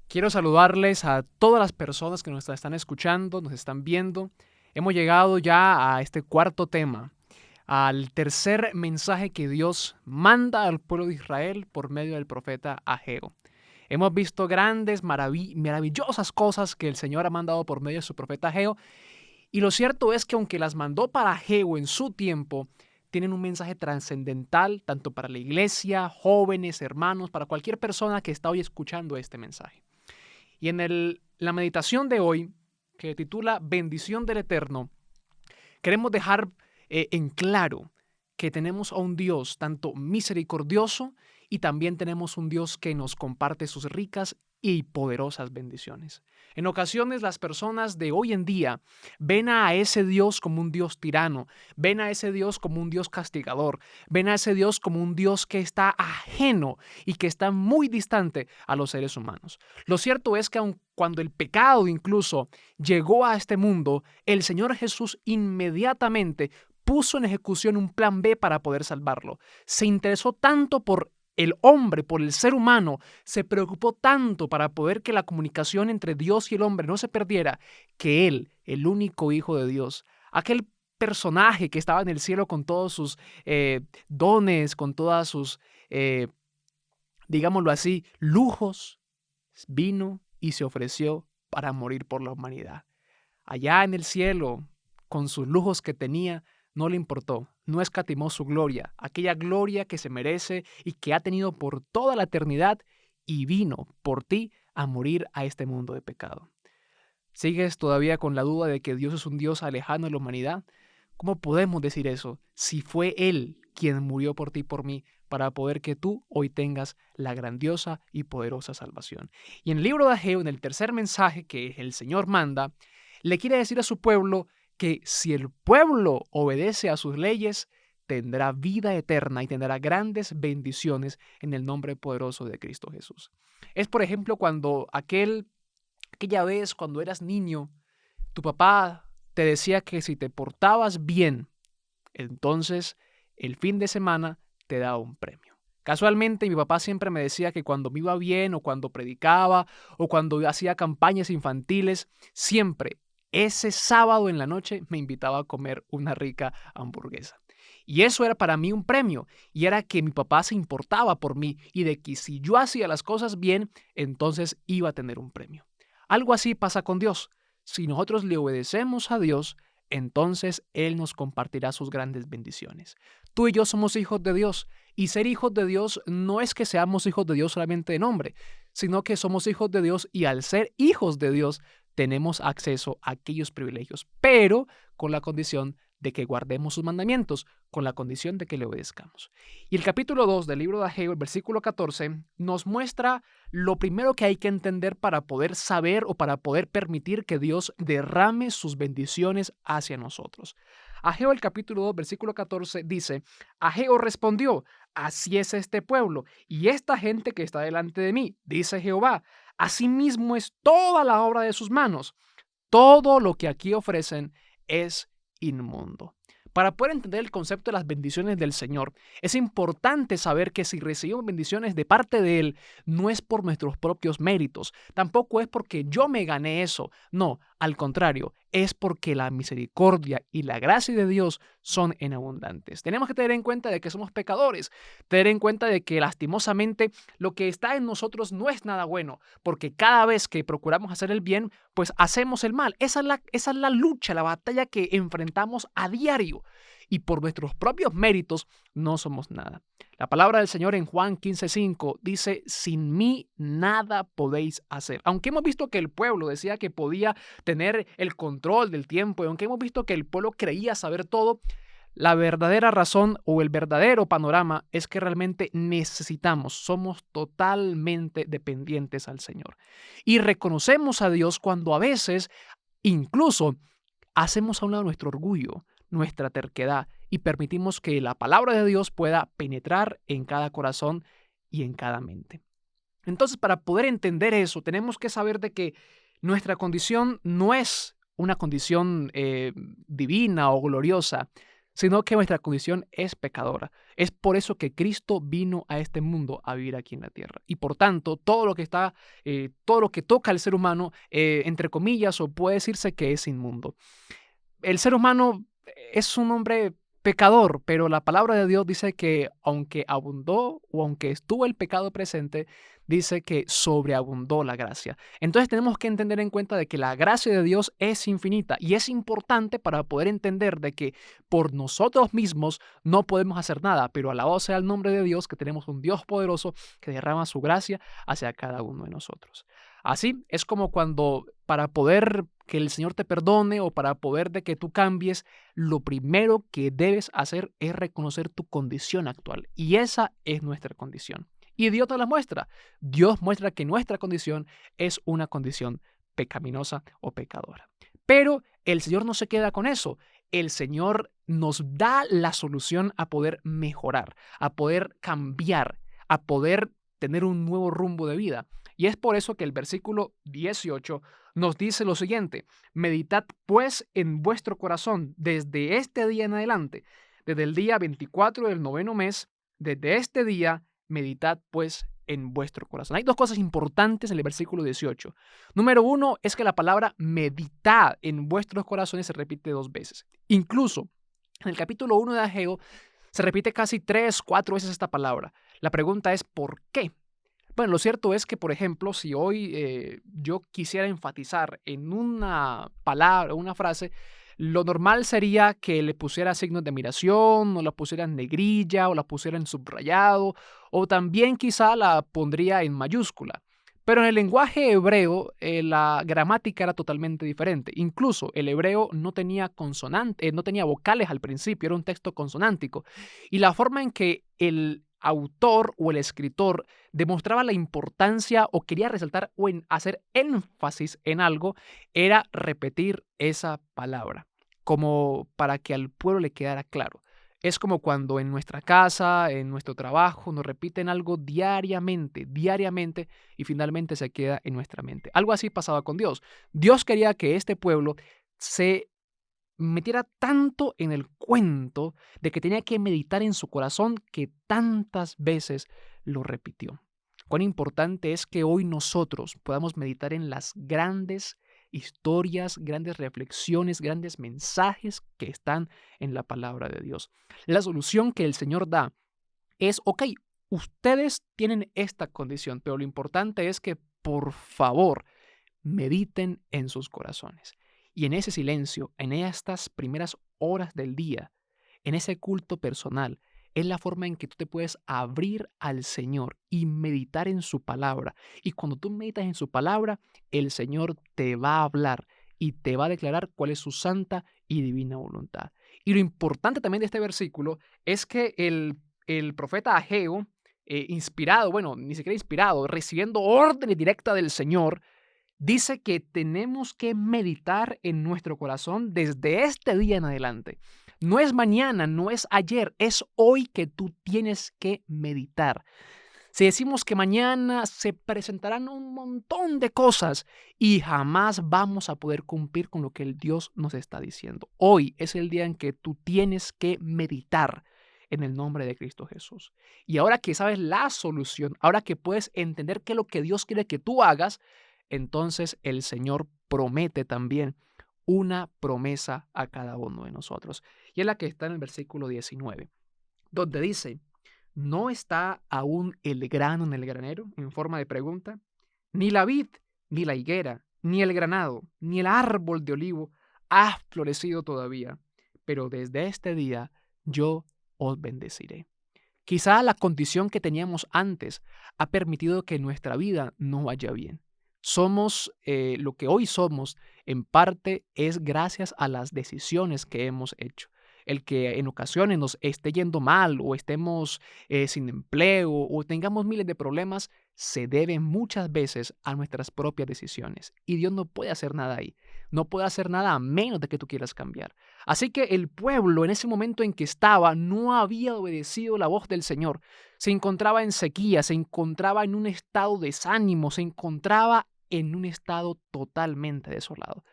Quiero saludarles a todas las personas que nos están escuchando, nos están viendo. Hemos llegado ya a este cuarto tema, al tercer mensaje que Dios manda al pueblo de Israel por medio del profeta Ageo. Hemos visto grandes, maravillosas cosas que el Señor ha mandado por medio de su profeta Ageo. Y lo cierto es que aunque las mandó para Ageo en su tiempo, tienen un mensaje trascendental tanto para la iglesia, jóvenes, hermanos, para cualquier persona que está hoy escuchando este mensaje. Y en la meditación de hoy, que titula Bendición del Eterno, queremos dejar en claro que tenemos a un Dios tanto misericordioso y también tenemos un Dios que nos comparte sus ricas y poderosas bendiciones. En ocasiones las personas de hoy en día ven a ese Dios como un Dios tirano, ven a ese Dios como un Dios castigador, ven a ese Dios como un Dios que está ajeno y que está muy distante a los seres humanos. Lo cierto es que aun cuando el pecado incluso llegó a este mundo, el Señor Jesús inmediatamente puso en ejecución un plan B para poder salvarlo. Se interesó tanto por el hombre, por el ser humano, se preocupó tanto para poder que la comunicación entre Dios y el hombre no se perdiera, que él, el único Hijo de Dios, aquel personaje que estaba en el cielo con todos sus dones, con todas sus, digámoslo así, lujos, vino y se ofreció para morir por la humanidad. Allá en el cielo, con sus lujos que tenía, no le importó, no escatimó su gloria, aquella gloria que se merece y que ha tenido por toda la eternidad, y vino por ti a morir a este mundo de pecado. ¿Sigues todavía con la duda de que Dios es un Dios alejano de la humanidad? ¿Cómo podemos decir eso si fue Él quien murió por ti y por mí para poder que tú hoy tengas la grandiosa y poderosa salvación? Y en el libro de Ageo, en el tercer mensaje que el Señor manda, le quiere decir a su pueblo que si el pueblo obedece a sus leyes, tendrá vida eterna y tendrá grandes bendiciones en el nombre poderoso de Cristo Jesús. Es, por ejemplo, cuando aquella vez cuando eras niño, tu papá te decía que si te portabas bien, entonces el fin de semana te daba un premio. Casualmente, mi papá siempre me decía que cuando me iba bien o cuando predicaba o cuando hacía campañas infantiles, siempre ese sábado en la noche me invitaba a comer una rica hamburguesa. Y eso era para mí un premio, y era que mi papá se importaba por mí y de que si yo hacía las cosas bien, entonces iba a tener un premio. Algo así pasa con Dios. Si nosotros le obedecemos a Dios, entonces Él nos compartirá sus grandes bendiciones. Tú y yo somos hijos de Dios, y ser hijos de Dios no es que seamos hijos de Dios solamente de nombre, sino que somos hijos de Dios y al ser hijos de Dios tenemos acceso a aquellos privilegios, pero con la condición de que guardemos sus mandamientos, con la condición de que le obedezcamos. Y el capítulo 2 del libro de Ageo, el versículo 14, nos muestra lo primero que hay que entender para poder saber o para poder permitir que Dios derrame sus bendiciones hacia nosotros. Ageo, el capítulo 2, versículo 14 dice: Ageo respondió: así es este pueblo y esta gente que está delante de mí, dice Jehová. Asimismo es toda la obra de sus manos. Todo lo que aquí ofrecen es inmundo. Para poder entender el concepto de las bendiciones del Señor, es importante saber que si recibimos bendiciones de parte de Él, no es por nuestros propios méritos, tampoco es porque yo me gané eso, no, al contrario, es porque la misericordia y la gracia de Dios son en abundantes. Tenemos que tener en cuenta de que somos pecadores, tener en cuenta de que lastimosamente lo que está en nosotros no es nada bueno, porque cada vez que procuramos hacer el bien, pues hacemos el mal. Esa es la lucha, la batalla que enfrentamos a diario. Y por nuestros propios méritos no somos nada. La palabra del Señor en Juan 15:5 dice: sin mí nada podéis hacer. Aunque hemos visto que el pueblo decía que podía tener el control del tiempo, y aunque hemos visto que el pueblo creía saber todo, la verdadera razón o el verdadero panorama es que realmente somos totalmente dependientes al Señor. Y reconocemos a Dios cuando a veces incluso hacemos a un lado nuestro orgullo, nuestra terquedad y permitimos que la palabra de Dios pueda penetrar en cada corazón y en cada mente. Entonces, para poder entender eso, tenemos que saber de que nuestra condición no es una condición divina o gloriosa, sino que nuestra condición es pecadora. Es por eso que Cristo vino a este mundo a vivir aquí en la tierra. Y por tanto, todo lo que toca al ser humano, entre comillas, o puede decirse que es inmundo. El ser humano es un hombre pecador, pero la palabra de Dios dice que aunque abundó o aunque estuvo el pecado presente, dice que sobreabundó la gracia. Entonces tenemos que entender en cuenta de que la gracia de Dios es infinita y es importante para poder entender de que por nosotros mismos no podemos hacer nada, pero alabado sea el nombre de Dios, que tenemos un Dios poderoso que derrama su gracia hacia cada uno de nosotros. Así es como cuando para poder que el Señor te perdone o para poder de que tú cambies, lo primero que debes hacer es reconocer tu condición actual. Y esa es nuestra condición. Y Dios nos la muestra. Dios muestra que nuestra condición es una condición pecaminosa o pecadora. Pero el Señor no se queda con eso. El Señor nos da la solución a poder mejorar, a poder cambiar, a poder tener un nuevo rumbo de vida. Y es por eso que el versículo 18 nos dice lo siguiente: meditad pues en vuestro corazón desde este día en adelante, desde el día 24 del noveno mes, desde este día, meditad pues en vuestro corazón. Hay dos cosas importantes en el versículo 18. Número uno es que la palabra meditad en vuestros corazones se repite 2 veces. Incluso en el capítulo 1 de Ageo se repite casi 3, 4 veces esta palabra. La pregunta es ¿por qué? Bueno, lo cierto es que, por ejemplo, si hoy yo quisiera enfatizar en una palabra, una frase, lo normal sería que le pusiera signos de admiración, o la pusiera en negrilla, o la pusiera en subrayado, o también quizá la pondría en mayúscula. Pero en el lenguaje hebreo, la gramática era totalmente diferente. Incluso el hebreo no tenía no tenía vocales al principio, era un texto consonántico. Y la forma en que el autor o el escritor demostraba la importancia o quería resaltar o hacer énfasis en algo era repetir esa palabra, como para que al pueblo le quedara claro. Es como cuando en nuestra casa, en nuestro trabajo, nos repiten algo diariamente, y finalmente se queda en nuestra mente. Algo así pasaba con Dios. Dios quería que este pueblo se metiera tanto en el cuento de que tenía que meditar en su corazón que tantas veces lo repitió. Cuán importante es que hoy nosotros podamos meditar en las grandes historias, grandes reflexiones, grandes mensajes que están en la palabra de Dios. La solución que el Señor da es, ok, ustedes tienen esta condición, pero lo importante es que por favor mediten en sus corazones. Y en ese silencio, en estas primeras horas del día, en ese culto personal, es la forma en que tú te puedes abrir al Señor y meditar en su palabra. Y cuando tú meditas en su palabra, el Señor te va a hablar y te va a declarar cuál es su santa y divina voluntad. Y lo importante también de este versículo es que el profeta Ageo, inspirado, bueno, ni siquiera inspirado, recibiendo órdenes directas del Señor, dice que tenemos que meditar en nuestro corazón desde este día en adelante. No es mañana, no es ayer, es hoy que tú tienes que meditar. Si decimos que mañana se presentarán un montón de cosas y jamás vamos a poder cumplir con lo que el Dios nos está diciendo. Hoy es el día en que tú tienes que meditar en el nombre de Cristo Jesús. Y ahora que sabes la solución, ahora que puedes entender qué es lo que Dios quiere que tú hagas, entonces el Señor promete también una promesa a cada uno de nosotros. Y es la que está en el versículo 19, donde dice: ¿no está aún el grano en el granero? En forma de pregunta. Ni la vid, ni la higuera, ni el granado, ni el árbol de olivo ha florecido todavía, pero desde este día yo os bendeciré. Quizá la condición que teníamos antes ha permitido que nuestra vida no vaya bien. Somos lo que hoy somos, en parte es gracias a las decisiones que hemos hecho. El que en ocasiones nos esté yendo mal o estemos sin empleo o tengamos miles de problemas se debe muchas veces a nuestras propias decisiones. Y Dios no puede hacer nada ahí. No puede hacer nada a menos de que tú quieras cambiar. Así que el pueblo en ese momento en que estaba no había obedecido la voz del Señor. Se encontraba en sequía, se encontraba en un estado de desánimo, se encontraba en un estado totalmente desolado.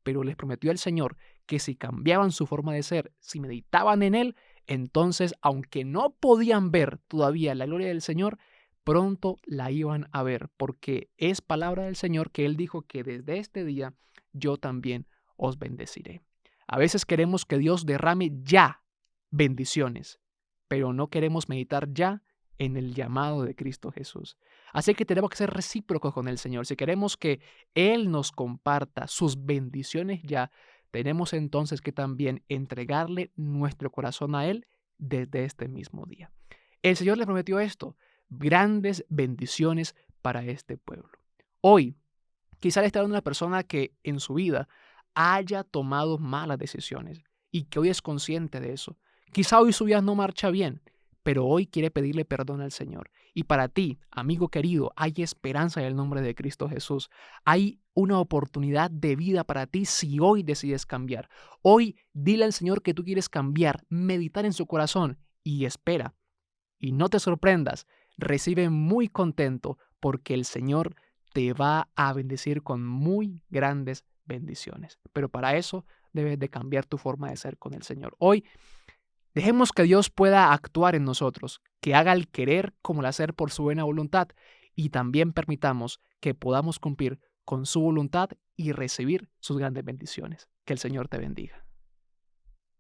Pero les prometió el Señor que si cambiaban su forma de ser, si meditaban en Él, entonces, aunque no podían ver todavía la gloria del Señor, pronto la iban a ver, porque es palabra del Señor que Él dijo que desde este día yo también os bendeciré. A veces queremos que Dios derrame ya bendiciones, pero no queremos meditar ya en el llamado de Cristo Jesús. Así que tenemos que ser recíprocos con el Señor. Si queremos que Él nos comparta sus bendiciones ya, tenemos entonces que también entregarle nuestro corazón a Él desde este mismo día. El Señor le prometió esto, grandes bendiciones para este pueblo. Hoy, quizá le está dando una persona que en su vida haya tomado malas decisiones y que hoy es consciente de eso. Quizá hoy su vida no marcha bien, pero hoy quiere pedirle perdón al Señor. Y para ti, amigo querido, hay esperanza en el nombre de Cristo Jesús. Hay una oportunidad de vida para ti si hoy decides cambiar. Hoy dile al Señor que tú quieres cambiar, meditar en su corazón y espera. Y no te sorprendas, recibe muy contento porque el Señor te va a bendecir con muy grandes bendiciones. Pero para eso debes de cambiar tu forma de ser con el Señor. Hoy dejemos que Dios pueda actuar en nosotros, que haga el querer como el hacer por su buena voluntad y también permitamos que podamos cumplir con su voluntad y recibir sus grandes bendiciones. Que el Señor te bendiga.